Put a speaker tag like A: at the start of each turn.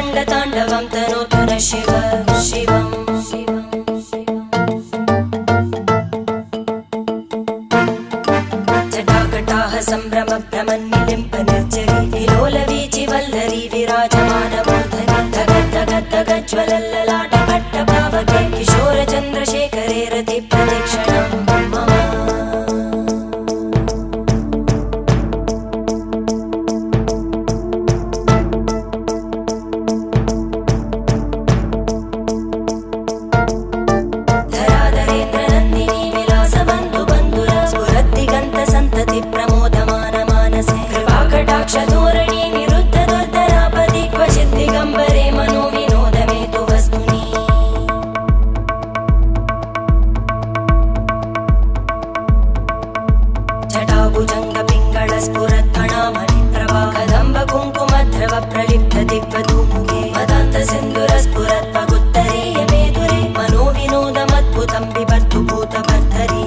A: रङ्गताण्डवं तनोतु न शिव शिवम् जटाकटाः सम्भ्रमभ्रमन्निलिम्प निर्जरी विलोलवीचि वल्लरी विराजमानमूर्धनि धगज्ज्वलल्ललाटपट्टपावके किशोरचन्द्रशेखरे रतिप्रतिक्षणं मम धराधरेन्द्रनन्दिनी विलासबन्धुबन्धुर स्फुरद्दिगन्तसन्तति प्रमोदमान मानसे कृपाकटाक्षधोरणी निरुद्ध दुर्धरापदि क्वचित् दिगम्बरे मनो विनोदमेतु वस्तुनि जटाभुजङ्गपिङ्गळस्फुरत्फणामणिप्रभा कदम्ब कुङ्कुमद्रव प्रलिप्त दिग्वधूमुखे मदान्तसिन्धुरस्फुरत्पगुत्तरीय मेदुरे मनो विनोदमद्भुतं बिभर्तु भूतभर्धरी